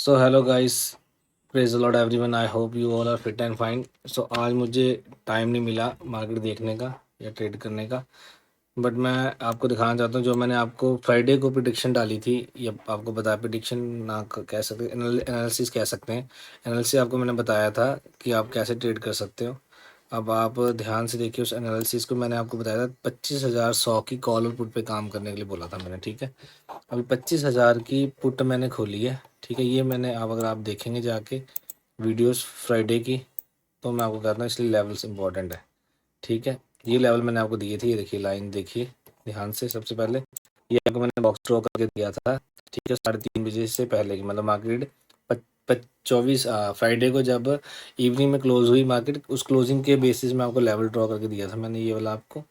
So hello guys, praise the lord everyone. I hope you all are fit and fine. So आज मुझे time नहीं मिला market देखने का या ट्रेड करने का, बट मैं आपको दिखाना चाहता हूँ जो मैंने आपको फ्राइडे को प्रिडिक्शन डाली थी, या आपको बताया प्रिडिक्शन ना कह सकते, एनालिसिस कह सकते हैं। एनालिसिस आपको मैंने बताया था कि आप कैसे ट्रेड कर सकते हो। अब आप ध्यान से देखिए उस एनालिसिस को। मैंने आपको बताया था 25,100 की कॉल और पुट पे काम करने के लिए बोला था मैंने, ठीक है। अभी 25,000 की पुट मैंने खोली है, ठीक है। ये मैंने, अब अगर आप देखेंगे जाके वीडियोस फ्राइडे की, तो मैं आपको कहता हूँ इसलिए लेवल्स इंपॉर्टेंट है, ठीक है। ये लेवल मैंने आपको दिए थे, ये देखिए लाइन देखिए ध्यान से। सबसे पहले ये आपको मैंने बॉक्स ड्रॉ करके दिया था, ठीक है, 3:30 से पहले की, मतलब मार्केट 24 फ्राइडे को जब इवनिंग में क्लोज हुई मार्केट, उस क्लोजिंग के बेसिस में आपको लेवल ड्रॉ करके दिया था मैंने, ये वाला आपको,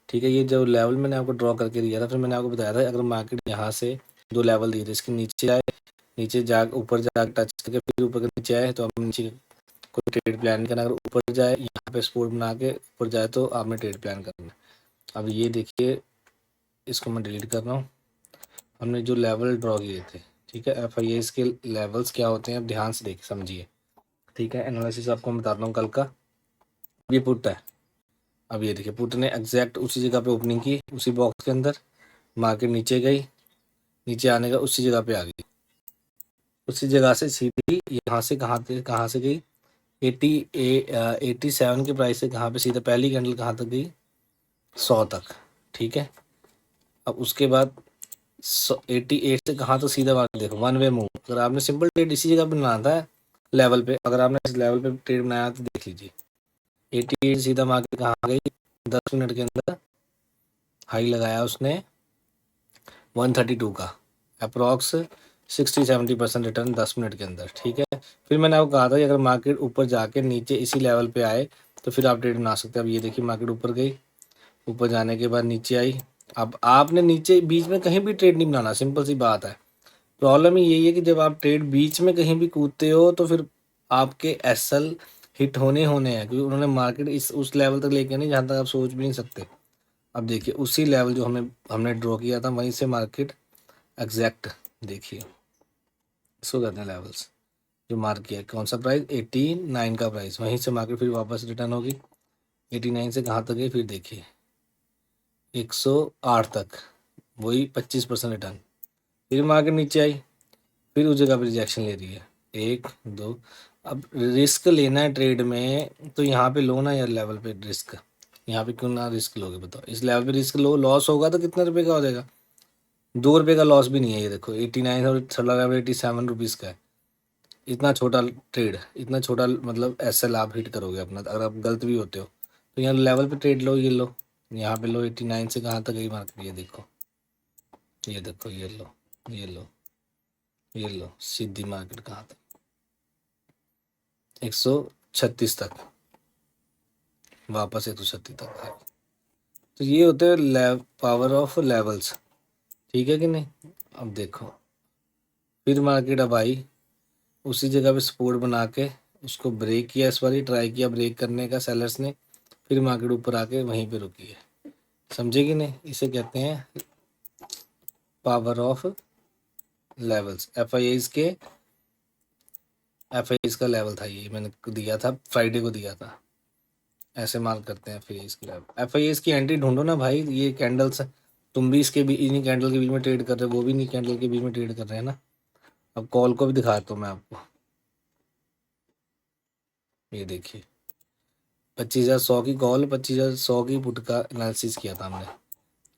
ठीक है। ये जो लेवल मैंने आपको ड्रॉ करके दिया था, फिर मैंने आपको बताया था अगर मार्केट यहाँ से दो लेवल दिए थे, इसके नीचे आए, नीचे जा ऊपर जा टच करके फिर ऊपर के नीचे आए, तो हम नीचे कोई ट्रेड प्लान नहीं करना। अगर ऊपर जाए यहाँ पे सपोर्ट बना के ऊपर जाए तो आपने ट्रेड प्लान करना है। अब ये देखिए, इसको मैं डिलीट कर रहा हूँ। हमने जो लेवल ड्रॉ किए थे, ठीक है, FIAs के लेवल्स क्या होते हैं अब ध्यान से देख समझिए, ठीक है। एनालिसिस आपको मैं बताता हूँ कल का। ये पुट है, अब ये देखिए पुट ने एग्जैक्ट उसी जगह पे ओपनिंग की, उसी बॉक्स के अंदर। मार्केट नीचे गई, नीचे आने का उसी जगह पे आ गई, उसी जगह से सीधी यहाँ से कहाँ से गई, 87 के प्राइस से कहाँ पे सीधा पहली कैंडल कहाँ तक गई, 100 तक, ठीक है। अब उसके बाद 88 से कहाँ तो सीधा मार्केट देखो, वन वे मूव। अगर आपने सिंपल ट्रेड इसी जगह पे बनाना था लेवल पे, अगर आपने इस लेवल पे ट्रेड बनाया तो देख लीजिए 88 सीधा मार्केट कहाँ गई, 10 मिनट के अंदर हाई लगाया उसने 132 का, अप्रॉक्स 60-70% रिटर्न 10 मिनट के अंदर, ठीक है। फिर मैंने आपको कहा था कि अगर मार्केट ऊपर जाके नीचे इसी लेवल पे आए तो फिर आप ट्रेड बना सकते हैं। अब ये देखिए मार्केट ऊपर गई, ऊपर जाने के बाद नीचे आई। अब आपने नीचे बीच में कहीं भी ट्रेड नहीं बनाना, सिंपल सी बात है। प्रॉब्लम ही यही है कि जब आप ट्रेड बीच में कहीं भी कूदते हो तो फिर आपके SL हिट होने होने हैं, क्योंकि उन्होंने मार्केट इस उस लेवल तक लेके नहीं जहाँ तक आप सोच भी नहीं सकते। अब देखिए उसी लेवल जो हमने ड्रॉ किया था वहीं से मार्केट एग्जैक्ट देखिए, इसको कहते हैं लेवल्स। जो मार्क किया कौन सा प्राइस, 89 का प्राइस, वहीं से मार्केट फिर वापस रिटर्न होगी। 89 से कहाँ तक गई फिर देखिए 108 तक, वही 25% रिटर्न। फिर मार्केट नीचे आई, फिर उस जगह पर रिजेक्शन ले रही है, 1 2। अब रिस्क लेना है ट्रेड में तो यहाँ पे लो ना यार, लेवल पे रिस्क, यहाँ पे क्यों ना रिस्क लोगे बताओ। इस लेवल पे रिस्क लो, लॉस होगा तो कितने रुपए का हो जाएगा, 2 रुपये का लॉस भी नहीं है। ये देखो 89 और थोड़ा लेवल 87 रुपीज़ का है। इतना छोटा ट्रेड, इतना छोटा मतलब SL आप हिट करोगे अपना, अगर आप गलत भी होते हो तो यहाँ लेवल पे ट्रेड लो, ये लो, यहाँ पे लो। 89 से कहाँ तक गई मार्केट, ये देखो, ये देखो, ये लो, ये लो, ये लो, सीधी मार्केट कहाँ तक, 136 तक, वापस 136 तक है। तो ये होते हैं पावर ऑफ लेवल्स, ठीक है कि नहीं। अब देखो फिर मार्केट अब आई, उसी जगह पे सपोर्ट बना के उसको ब्रेक किया, इस बार ट्राई किया ब्रेक करने का सेलर्स ने, फिर मार्केट ऊपर आके वहीं पे रुकी है, समझे कि नहीं। इसे कहते हैं पावर ऑफ लेवल्स। FIAs का लेवल था, ये मैंने दिया था फ्राइडे को दिया था। ऐसे मार्क करते हैं FIAs की लेवल। FIAs की एंट्री ढूंढो ना भाई, ये कैंडल्स, तुम भी इसके भी इन्हीं कैंडल के बीच में ट्रेड कर रहे हो, वो भी इन्हीं कैंडल के बीच में ट्रेड कर रहे हैं ना। अब कॉल को भी दिखाता हूँ मैं आपको, ये देखिए 25,100 की कॉल, 25,100 की पुट का एनालिसिस किया था हमने।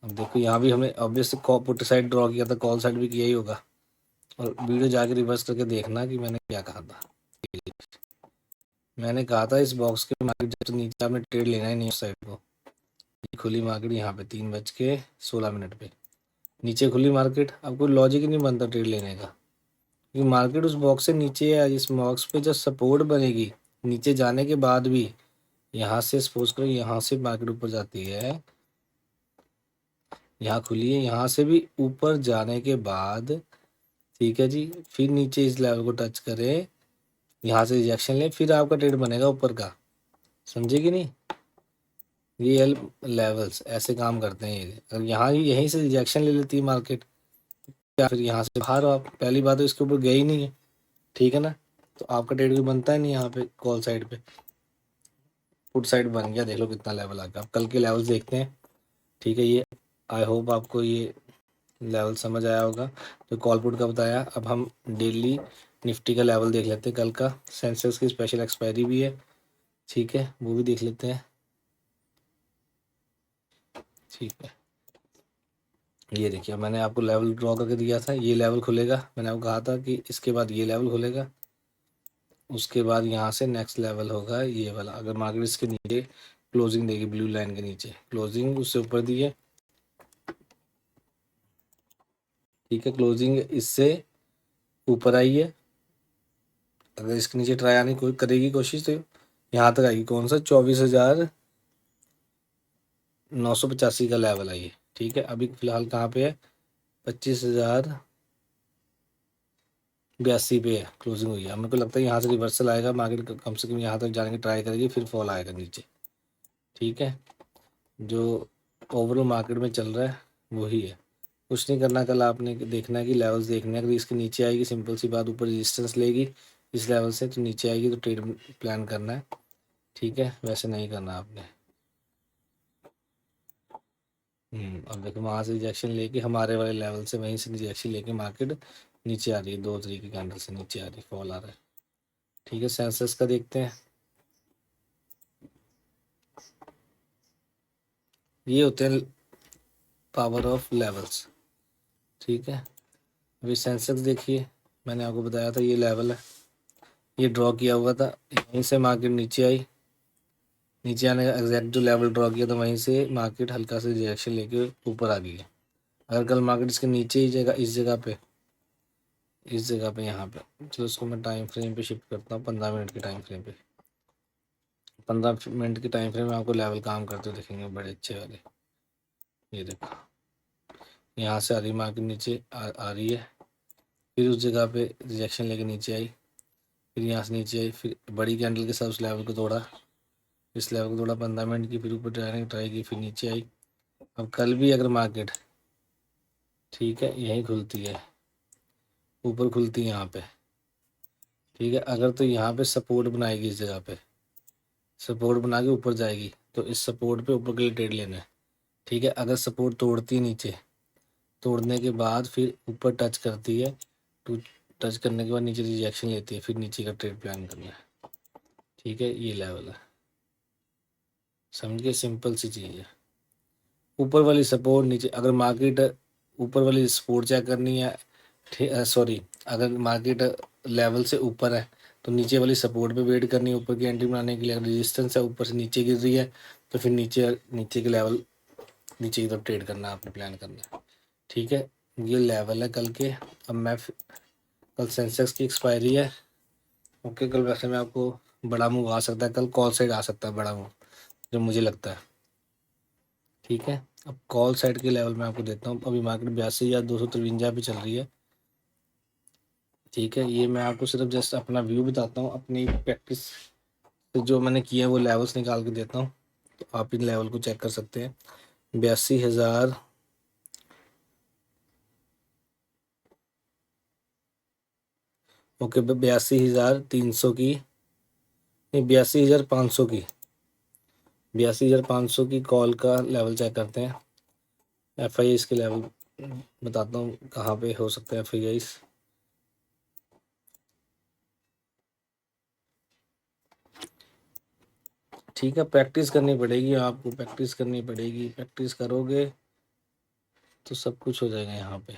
अब देखो यहाँ भी हमने ऑब्वियसली पुट साइड ड्रॉ किया था, कॉल साइड भी किया ही होगा। और वीडियो जाके रिवर्स करके देखना कि मैंने क्या कहा था। मैंने कहा था इस बॉक्स के मार्केट जब नीचे आपने ट्रेड लेना है नहीं उस साइड को। ये खुली मार्केट यहाँ पे 3:16 पे नीचे खुली मार्केट, अब कोई लॉजिक ही नहीं बनता ट्रेड लेने का, क्योंकि मार्केट उस बॉक्स से नीचे है। इस बॉक्स पे जब सपोर्ट बनेगी नीचे जाने के बाद भी, यहाँ से सपोज करो यहाँ से मार्केट ऊपर जाती है, यहाँ खुली है, यहाँ से भी ऊपर जाने के बाद, ठीक है जी, फिर नीचे इस लेवल को टच करे, यहाँ से रिजेक्शन ले, फिर आपका ट्रेड बनेगा ऊपर का, समझे कि नहीं। ये लेवल्स ऐसे काम करते हैं। ये अगर यहाँ यहीं से रिजेक्शन ले लेती है मार्केट, या फिर यहाँ से बाहर हो आप, पहली बात तो इसके ऊपर गई नहीं है, ठीक है ना। तो आपका ट्रेड भी बनता है नहीं यहाँ पे कॉल साइड पे, पुट साइड बन गया। देख लो कितना लेवल आ गया। आप कल के लेवल्स देखते हैं, ठीक है। ये आई होप आपको ये लेवल समझ आया होगा तो कॉल पुट का बताया। अब हम डेली निफ्टी का लेवल देख लेते हैं कल का। सेंसेक्स की स्पेशल एक्सपायरी भी है, ठीक है, वो भी देख लेते हैं, ठीक है। ये देखिए मैंने आपको लेवल ड्रॉ करके दिया था, ये लेवल खुलेगा। मैंने आपको कहा था कि इसके बाद ये लेवल खुलेगा, उसके बाद यहाँ से नेक्स्ट लेवल होगा ये वाला। अगर मार्केट इसके नीचे क्लोजिंग देगी, ब्लू लाइन के नीचे क्लोजिंग उससे ऊपर दी है, ठीक है, क्लोजिंग इससे ऊपर आई है। अगर इसके नीचे ट्राई आने की करेगी कोशिश तो यहाँ तक आएगी। कौन सा? 24,985 का लेवल है ये, ठीक है। अभी फिलहाल कहाँ पे है? 25,082 पे है, क्लोजिंग हुई है। मेरे को लगता है यहाँ से रिवर्सल आएगा, मार्केट कम से कम यहाँ तक जाने की ट्राई करेगी, फिर फॉल आएगा नीचे, ठीक है। जो ओवरऑल मार्केट में चल रहा है वही है। कुछ नहीं करना, कल आपने देखना है कि लेवल्स देखने हैं। अगर इसके नीचे आएगी, सिंपल सी बात, ऊपर रेजिस्टेंस लेगी इस लेवल से तो नीचे आएगी तो ट्रेड प्लान करना है, ठीक है। वैसे नहीं करना आपने। अब देखो वहाँ से रिजेक्शन लेके हमारे वाले लेवल से, वहीं से रिजेक्शन लेके मार्केट नीचे आ रही है, 2 तरीके कैंडल से नीचे आ रही है, फॉल आ रहा है, ठीक है। सेंसेक्स का देखते हैं। ये होते हैं पावर ऑफ लेवल्स, ठीक है। अभी सेंसेक्स देखिए, मैंने आपको बताया था ये लेवल है, ये ड्रॉ किया हुआ था, यहीं से मार्केट नीचे आई। नीचे आने का एग्जैक्ट जो लेवल ड्रॉ किया था वहीं से मार्केट हल्का से रिजेक्शन लेके ऊपर आ गई है। अगर कल मार्केट इसके नीचे ही जगह, इस जगह पे यहाँ पे, चलो उसको मैं टाइम फ्रेम पे शिफ्ट करता हूँ, 15 मिनट के टाइम फ्रेम पे। 15 मिनट के टाइम फ्रेम में आपको लेवल काम करते हुए दिखेंगे बड़े अच्छे वाले। ये देखो यहाँ से आ रही मार्केट नीचे आ रही है, फिर उस जगह पे रिजेक्शन लेके नीचे आई, फिर यहाँ से नीचे आई, फिर बड़ी कैंडल के साथ उस लेवल को तोड़ा, इस लेवल को तोड़ा 15 मिनट की, फिर ऊपर जाने की ट्राई की, फिर नीचे आई। अब कल भी अगर मार्केट, ठीक है, यहीं खुलती है, ऊपर खुलती है यहाँ पे, ठीक है, अगर तो यहाँ पे सपोर्ट बनाएगी, इस जगह पे सपोर्ट बना के ऊपर जाएगी तो इस सपोर्ट पे ऊपर के लिए ट्रेड लेना है, ठीक है। अगर सपोर्ट तोड़ती नीचे, तोड़ने के बाद फिर ऊपर टच करती है, तो टच करने के बाद नीचे रिजेक्शन लेती है, फिर नीचे का ट्रेड प्लान करना है, ठीक है। ये लेवल है, समझ गए, सिंपल सी चीज़ है। ऊपर वाली सपोर्ट नीचे, अगर मार्केट ऊपर वाली सपोर्ट चेक करनी है, सॉरी, अगर मार्केट लेवल से ऊपर है तो नीचे वाली सपोर्ट पे वेट करनी है ऊपर की एंट्री बनाने के लिए। अगर रेजिस्टेंस है ऊपर से नीचे गिर रही है तो फिर नीचे नीचे के लेवल, नीचे की तरफ ट्रेड करना है, आपने प्लान करना है, ठीक है। ये लेवल है कल के। अब मैं कल सेंसेक्स की एक्सपायरी है, ओके। कल वैसे मैं आपको बड़ा मूव आ सकता है, कल कॉल साइड आ सकता है बड़ा मूव, जो मुझे लगता है, ठीक है। अब कॉल साइड के लेवल मैं आपको देता हूँ। अभी मार्केट 82,253 पे चल रही है, ठीक है। ये मैं आपको सिर्फ जस्ट अपना व्यू बताता हूँ, अपनी प्रैक्टिस से जो मैंने किया है वो लेवल्स निकाल के देता हूँ, तो आप इन लेवल को चेक कर सकते हैं। 82,000, ओके, 82,300 की, नहीं, 82,500 की, 82,500 की कॉल का लेवल चेक करते हैं। एफ आई इसके लेवल बताता हूँ कहाँ पे हो सकता है एफ आई। ठीक है, प्रैक्टिस करनी पड़ेगी, आपको प्रैक्टिस करनी पड़ेगी। प्रैक्टिस करोगे तो सब कुछ हो जाएगा यहाँ पे।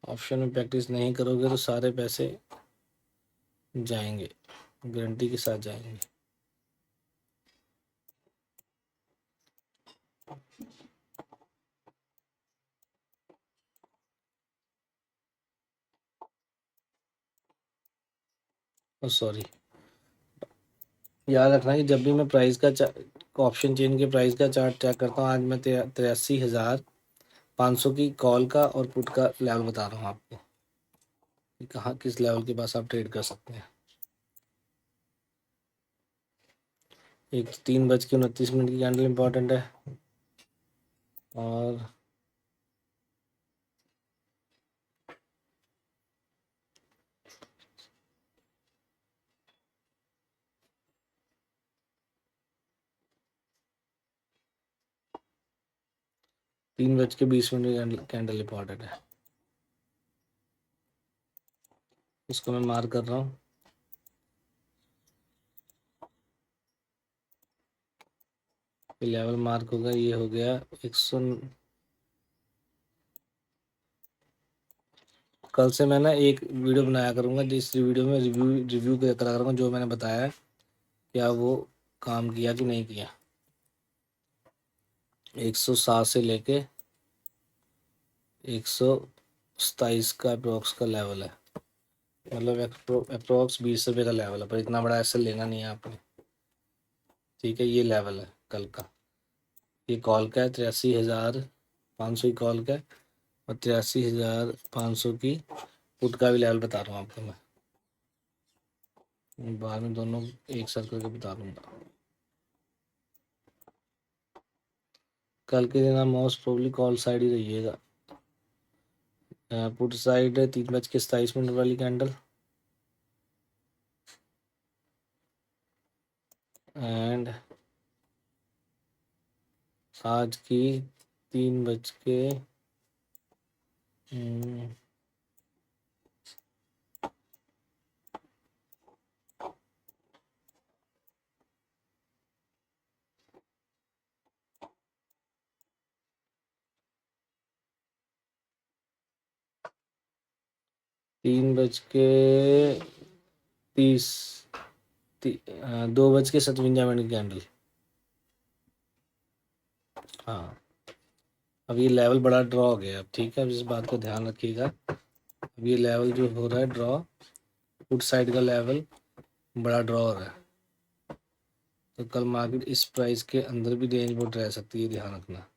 ऑप्शन में प्रैक्टिस नहीं करोगे तो सारे पैसे जाएंगे, गारंटी के साथ जाएंगे। सॉरी, याद रखना कि जब भी मैं प्राइस का ऑप्शन चेन के प्राइस का चार्ट चेक करता हूँ, आज मैं 83,500 की कॉल का और पुट का लेवल बता रहा हूँ आपको कि कहाँ किस लेवल के पास आप ट्रेड कर सकते हैं। एक 3:29 की कैंडल इंपॉर्टेंट है, और 3:20 कैंडल इंपॉर्टेंट है, इसको मैं मार्क कर रहा हूँ। लेवल मार्क होगा, ये हो गया 100। कल से मैं ना एक वीडियो बनाया करूँगा, जिस वीडियो में रिव्यू करा करूँगा जो मैंने बताया है, क्या वो काम किया कि नहीं किया। 107 से लेके 127 का अप्रोक्स का लेवल है, मतलब अप्रोक्स 20 रुपये का लेवल है, पर इतना बड़ा ऐसे लेना नहीं है आपने, ठीक है। ये लेवल है कल का, ये कॉल का है 83,500 की कॉल का है, और 83,500 की पुट का भी लेवल बता रहा हूँ आपको मैं, बाद में दोनों एक साथ करके बता दूंगा। कल के दिन आप मोस्ट प्रोबली कॉल साइड ही रहिएगा। पुट साइड है 3:27 वाली कैंडल, एंड आज की 3 बज के 3:30 2:57 की कैंडल। हाँ, अब ये लेवल बड़ा ड्रॉ हो गया, अब ठीक है, अब इस बात को ध्यान रखिएगा। अब ये लेवल जो हो रहा है ड्रॉ, पुट साइड का लेवल बड़ा ड्रॉ हो रहा है, तो कल मार्केट इस प्राइस के अंदर भी रेंज बोर्ड रह सकती है, ध्यान रखना।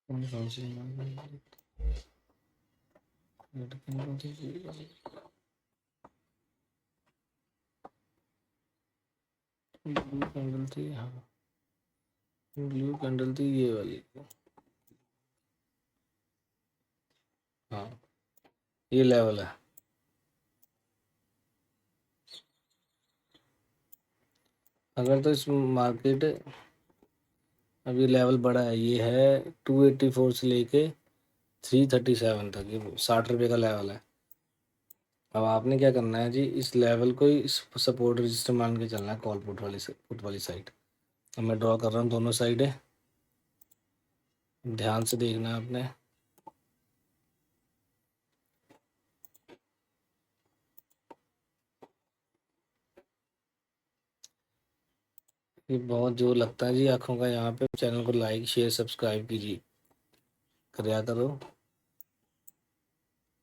ब्लू कैंडल थी, हाँ ब्लू कैंडल थी ये वाली, हाँ ये लेवल है। अगर तो इस मार्केट, अब ये लेवल बड़ा है, ये है 284 से लेके 337 तक, ये 60 रुपये का लेवल है। अब आपने क्या करना है जी, इस लेवल को ही सपोर्ट रजिस्टर मान के चलना है, कॉल पुट वाली साइड। अब मैं ड्रॉ कर रहा हूँ दोनों साइड है, ध्यान से देखना है आपने। ये बहुत जोर लगता है जी आँखों का, यहाँ पे चैनल को लाइक शेयर सब्सक्राइब कीजिए, कराया करो।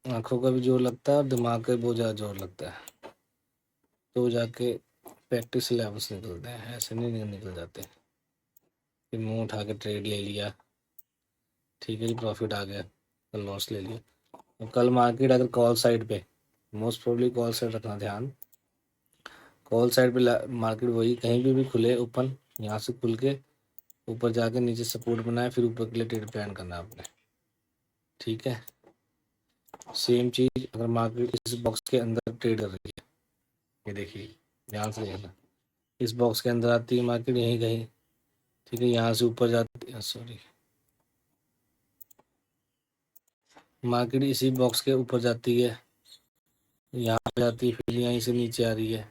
आँखों का भी जोर लगता है और दिमाग का भी बहुत ज़्यादा जोर लगता है, तो जाके प्रैक्टिस लेवल्स निकलते हैं, ऐसे नहीं निकल जाते। फिर मुंह उठा के ट्रेड ले लिया, ठीक है जी, प्रॉफिट आ गया, कल लॉस ले लिया। और कल मार्केट अगर कॉल साइड पे, मोस्ट प्रोबेबली कॉल साइड रखना ध्यान, कॉल साइड पे मार्केट वही कहीं भी खुले ओपन, यहाँ से खुल के ऊपर जाके नीचे सपोर्ट बनाए, फिर ऊपर के लिए ट्रेड प्लान करना है आपने, ठीक है। सेम चीज़ अगर मार्केट इस बॉक्स के अंदर ट्रेड कर रही है, ये देखिए ध्यान से देखना, इस बॉक्स के अंदर आती है मार्केट यहीं कहीं, ठीक है, यहाँ से ऊपर जाती है, सॉरी, मार्केट इसी बॉक्स के ऊपर जाती है, यहाँ पे जाती है, फिर यहीं से नीचे आ रही है,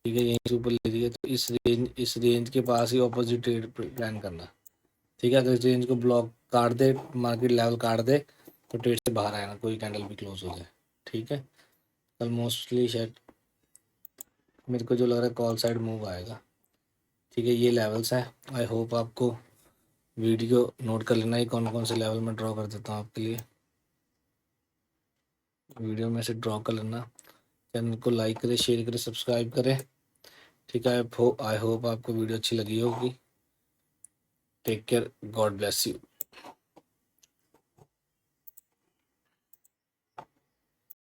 ठीक है, यहीं से ऊपर ले रही है, तो इस रेंज के पास ही ऑपोजिट ट्रेड प्लान करना, ठीक है। अगर इस रेंज को ब्लॉक काट दे, मार्केट लेवल काट दे, तो ट्रेड से बाहर आएगा, कोई कैंडल भी क्लोज हो जाए, ठीक है। कल मोस्टली शायद मेरे को जो लग रहा है कॉल साइड मूव आएगा, ठीक है। ये लेवल्स हैं, आई होप आपको वीडियो नोट कर लेना है कौन कौन से लेवल में ड्रॉ कर देता हूँ आपके लिए, वीडियो में से ड्रॉ कर लेना। चैनल को लाइक करें, शेयर करें, सब्सक्राइब करें, ठीक है। आई होप आपको वीडियो अच्छी लगी होगी। Take care, God bless you.